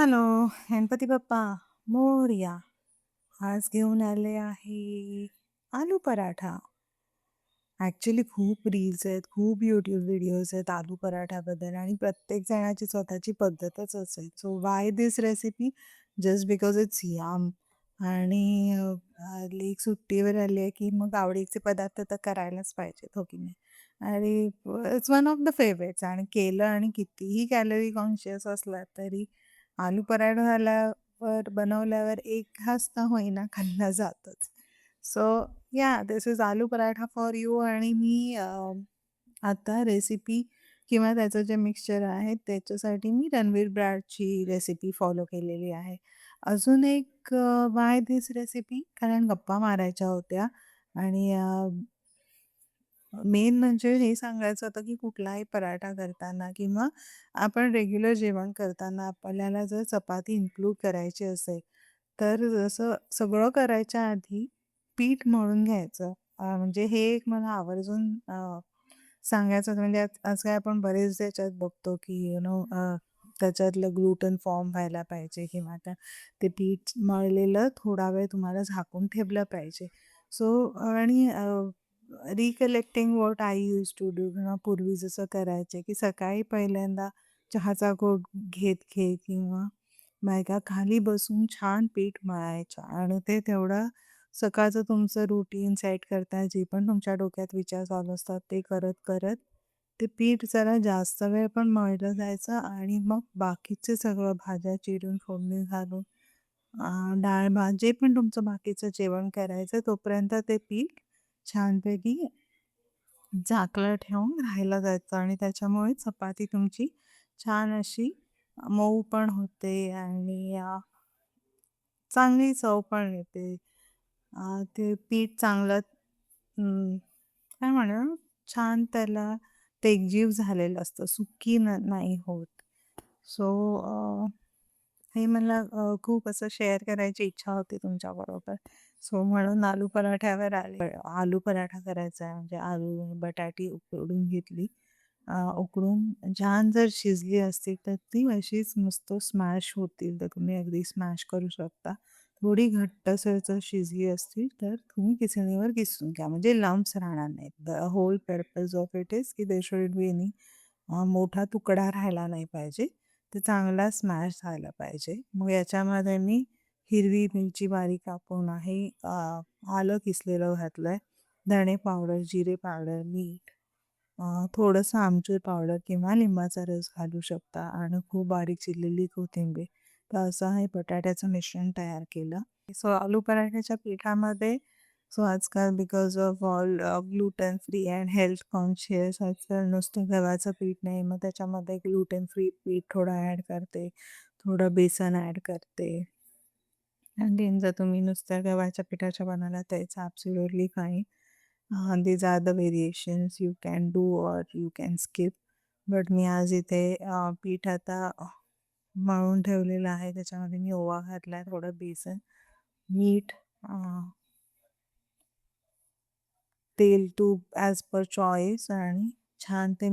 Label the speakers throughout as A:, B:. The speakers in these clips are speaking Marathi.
A: हॅलो, गणपती बाप्पा मोरया. आज घेऊन आले आहे आलू पराठा. ॲक्चुअली खूप रील्स आहेत, खूप YouTube व्हिडिओज आहेत आलू पराठ्याबद्दल आणि प्रत्येक जणाची स्वतःची पद्धतच असेल. So why this recipe? Just because it's yum आणि लेक सुट्टीवर आली आहे, की मग आवडीचे पदार्थ तर करायलाच पाहिजेत, हो की नाही? आणि it's one of the favourites आणि केलं आणि कितीही कॅलरी कॉन्शियस असला तरी आलू पराठा झाल्यावर बनवल्यावर एक घास का होईना खाल्ला जातोच. सो या this is aloo paratha for you आणि मी आता रेसिपी किंवा त्याचं जे मिक्सचर आहे त्याच्यासाठी मी रणवीर ब्रॅडची रेसिपी फॉलो केलेली आहे. अजून एक व्हाय धिस रेसिपी? कारण गप्पा मारायच्या होत्या आणि मेन म्हणजे हे सांगायचं होतं, की कुठलाही पराठा करताना किंवा आपण रेग्युलर जेवण करताना आपल्याला जर चपाती इन्क्लूड करायची असेल, तर जसं सगळं करायच्या आधी पीठ मळून घ्यायचं. म्हणजे हे एक मला आवर्जून सांगायचं होतं. म्हणजे आजकाल आपण बरेच त्याच्यात बघतो, की त्याच्यातलं ग्लुटन फॉर्म व्हायला पाहिजे किंवा ते पीठ मळलेलं थोडा वेळ तुम्हाला झाकून ठेवलं पाहिजे. सो आणि recollecting what I used to do किंवा पूर्वी जसं करायचे, की सकाळी पहिल्यांदा चहाचा घोट घेत किंवा बायका खाली बसून छान पीठ मळायच्या आणि ते तेवढं सकाळचं तुमचं रुटीन सेट करता जे पण तुमच्या डोक्यात विचार चालू असतात ते करत ते पीठ जरा जास्त वेळ पण मळलं जायचं आणि मग बाकीचे सगळं भाज्या चिरून फोडणी घालून डाळ-भात जे पण तुमचं बाकीचं जेवण करायचं तोपर्यंत ते पीठ छानपैकी झाकलं ठेवून राहायला जायचं आणि त्याच्यामुळे चपाती तुमची छान अशी मऊ पण होते आणि चांगली चव पण येते. ते पीठ चांगलं काय म्हणू छान त्याला ते एकजीव झालेलं असतं, सुकी नाही होत. सो हे मला खूप असं शेअर करायची इच्छा होती तुमच्याबरोबर. सो म्हणून आलू पराठ्यावर आले. आलू पराठा करायचा आहे म्हणजे आलू, बटाटी उकडून घेतली. उकडून छान जर शिजली असतील तर ती अशीच मस्त स्मॅश होतील. तर तुम्ही अगदी स्मॅश करू शकता. थोडी घट्टसर जर शिजली असतील तर तुम्ही किसणीवर किसून घ्या. म्हणजे लम्प्स राहणार नाहीत. The whole purpose of it is की देअर शुड बी एनी मोठा तुकडा राहायला नाही पाहिजे. ते चांगला स्मॅश झाला पाहिजे. मग याच्यामध्ये मी हिरवी मिरची बारीक कापून आहे, आलं किसलेलं घातलंय, धणे पावडर, जिरे पावडर, मीठ, थोडंसं आमचूर पावडर किंवा लिंबाचा रस घालू शकता आणि खूप बारीक चिरलेली कोथिंबीर. तर असं हे बटाट्याचं मिश्रण तयार केलं. सो आलू पराठ्याच्या पिठामध्ये सो आजकाल because of all gluten free and health conscious आजकाल नुसतं गव्हाचं पीठ नाही, मग त्याच्यामध्ये ग्लुटेन फ्री पीठ थोडं ॲड करते, थोडं बेसन ॲड करते. अगेन जर तुम्ही नुसत्या गव्हाच्या पिठाच्या बनवल्या तर it's absolutely fine. These are the variations you can do or you can skip. But मी आज इथे पीठ आता मळून ठेवलेलं आहे. त्याच्यामध्ये मी ओवा घातला आहे, थोडं बेसन, मीठ, तेल, तूप ॲज पर चॉईस आणि छान ते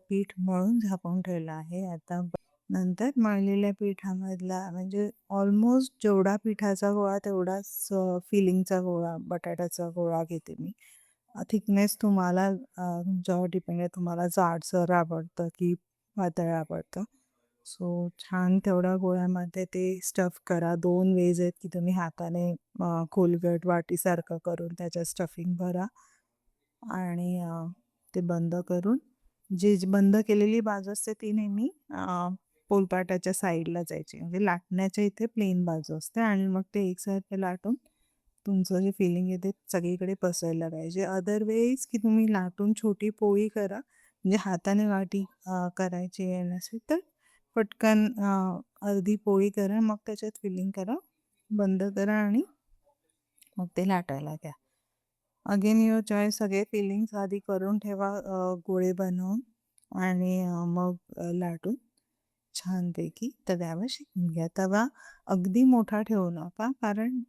A: पीठ मळून झाकून ठेवलं आहे. आता नंतर मळलेल्या पिठामधला म्हणजे ऑलमोस्ट जेवढा पिठाचा गोळा तेवढाच फिलिंगचा गोळा, बटाट्याचा गोळा घेते मी. थिकनेस तुम्हाला तुमच्यावर डिपेंड आहे. तुम्हाला जाडसर आवडतं की पातळ आवडतं. सो छान तेवढ्या गोळ्यामध्ये ते स्टफ करा. 2 वेज आहेत की तुम्ही हाताने खोलगट वाटीसारखं करून त्याच्यात स्टफिंग भरा आणि ते बंद करून जी बंद केलेली बाजू असते ती नेहमी पोलपाटाच्या साईडला जायची. म्हणजे लाटण्याच्या इथे प्लेन बाजू असते आणि मग ते एकसारखे लाटून तुमचं जे फिलिंग आहे ते सगळीकडे पसरलं पाहिजे. अदरवाईज की तुम्ही लाटून छोटी पोळी करा. म्हणजे हाताने वाटी करायची आहे नसेल तर पटकन अर्धी पोळी करा, मग त्याच्यात फिलिंग करा, बंद करा आणि मग ते लाटायला घ्या. Again your choice. सगळे फिलिंग्स आधी करून ठेवा गोळे बनवून आणि मग लाटून छानपैकी तव्यावर शेकून घ्या. तवा अगदी मोठा ठेवू नका कारण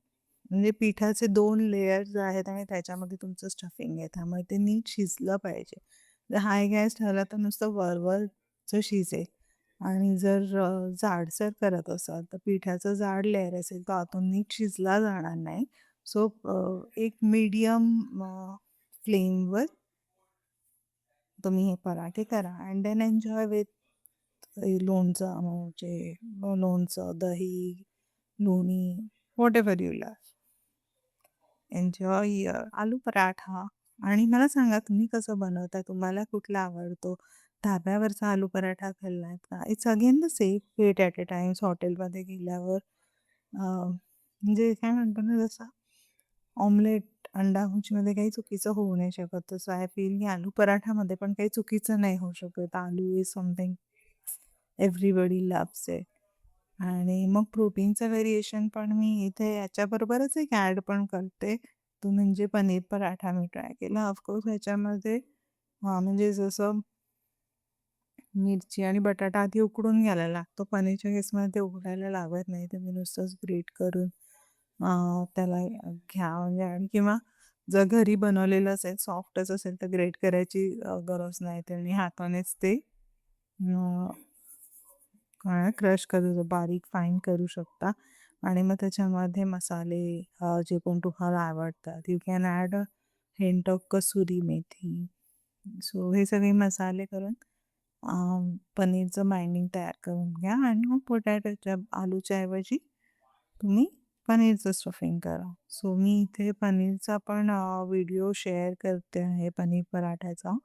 A: म्हणजे पिठाचे 2 लेयर्स आहेत आणि त्याच्यामध्ये तुमचं स्टफिंग आहे. त्यामुळे ते नीट शिजलं पाहिजे. जर हाय गॅस ठेवला तर नुसतं वरवरचं शिजेल. आणि जर जाडसर करत असाल तर पिठाचं जाड लेयर असेल तर आतून नीट शिजला जाणार नाही. सो एक मीडियम फ्लेमवर तुम्ही हे पराठे करा अँड देन एन्जॉय विथ लोणचं म्हणजे लोणचं, दही, लोणी, व्हॉटएव्हर यू लव्ह. एन्जॉय आलू पराठा. आणि मला सांगा तुम्ही कसं बनवता? तुम्हाला कुठला आवडतो? धाब्यावरचा आलू पराठा खाल्लात का? It's again the same at at a times हॉटेलमध्ये गेल्यावर म्हणजे काय म्हणतो ना जसं ऑमलेट, अंडा भुर्जीमध्ये काही चुकीचं होऊ नाही शकत. तसं आय फील की आलू पराठामध्ये पण काही चुकीचं नाही होऊ शकत. Aloo is something everybody loves it. आणि मग प्रोटीनचं व्हेरिएशन पण मी इथे याच्याबरोबरच एक ॲड पण करते. तो म्हणजे पनीर पराठा मी ट्राय केला. ऑफकोर्स ह्याच्यामध्ये म्हणजे जसं मिरची आणि बटाटा आधी उकडून घ्यायला लागतो. पनीरच्या केसमध्ये ते उकडायला लागत नाही. ते मी नुसतंच ग्रेट करून त्याला घ्या म्हणजे आणि किंवा जर घरी बनवलेलं असेल, सॉफ्टच असेल तर ग्रेट करायची गरज नाही. त्यांनी हातानेच ते क्रश करू बारीक फाईन करू शकता आणि मग त्याच्यामध्ये मसाले जे पण तुम्हाला आवडतात. You can add a hint of kasuri methi. So हे सगळे मसाले करून पनीरचं बाइंडिंग तयार करून घ्या आणि मग पोटॅटोच्या आलूच्या ऐवजी तुम्ही पनीरचं स्टफिंग करा. सो मी इथे पनीरचा पण व्हिडिओ शेअर करते आहे पनीर पराठ्याचा.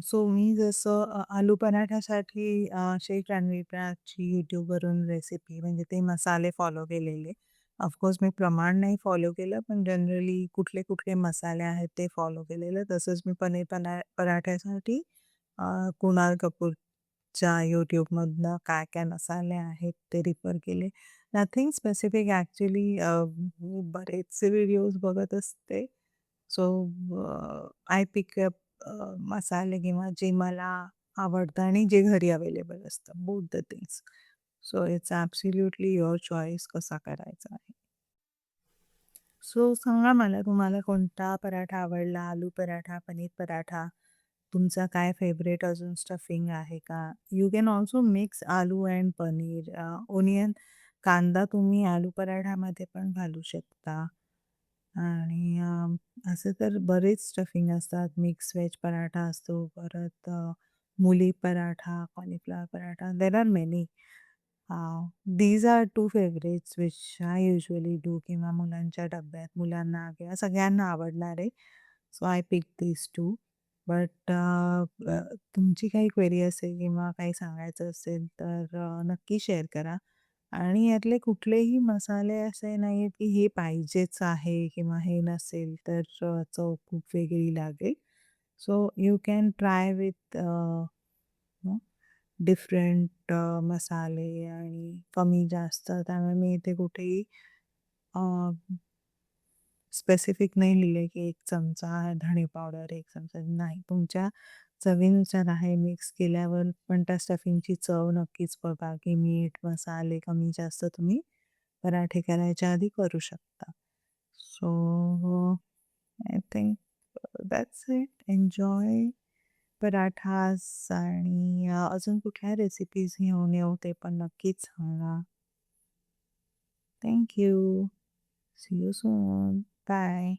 A: सो मी जसं आलू पराठ्यासाठी शेख रणवीरची यूट्यूबवरून रेसिपी म्हणजे ते मसाले फॉलो केलेले. ऑफकोर्स मी प्रमाण नाही फॉलो केलं, पण जनरली कुठले कुठले मसाले आहेत ते फॉलो केलेलं. तसंच मी पनीर पराठ्यासाठी कुणाल कपूरच्या यूट्यूबमधनं काय काय मसाले आहेत ते रिफर केले. नथिंग स्पेसिफिक ॲक्च्युली मी बरेचसे व्हिडिओज बघत असते. सो आय पिक अप मसाले किंवा जे मला आवडतं आणि जे घरी अवेलेबल असतं both the things. So it's absolutely your choice कसा करायचा आहे. सो सांगा मला तुम्हाला कोणता पराठा आवडला? आलू पराठा, पनीर पराठा? तुमचा काय फेव्हरेट अजून स्टफिंग आहे का? You can also mix aloo and paneer. Onion कांदा तुम्ही आलू पराठामध्ये पण घालू शकता. आणि असे तर बरेच स्टफिंग असतात. मिक्स व्हेज पराठा असतो, परत mooli paratha, cauliflower paratha. There are many. These are 2 favourites which I usually do किंवा मुलांच्या डब्यात मुलांना किंवा सगळ्यांना आवडणारे. So I pick these 2. But तुमची काही क्वेरी असेल किंवा काही सांगायचं असेल तर नक्की शेअर करा. आणि यातले कुठलेही मसाले असे नाहीयेत की हे पाहिजेच आहे किंवा हे नसेल तर चव खूप वेगळी लागेल. So you can try with different मसाले आणि कमी जास्त त्यामुळे मी इथे कुठेही स्पेसिफिक नाही लिहिलंय की 1 चमचा धणे पावडर, 1 चमचा नाही. तुमच्या चवीनुसार आहे. मिक्स केल्यावर पण त्या स्टफिंगची चव नक्कीच बघा की मीठ, मसाले कमी जास्त तुम्ही पराठे करायच्या आधी करू शकता. So I think that's it. Enjoy parathas आणि अजून कुठल्या रेसिपीज घेऊन येऊ ते पण नक्कीच सांगा. Thank you. See you soon. Bye.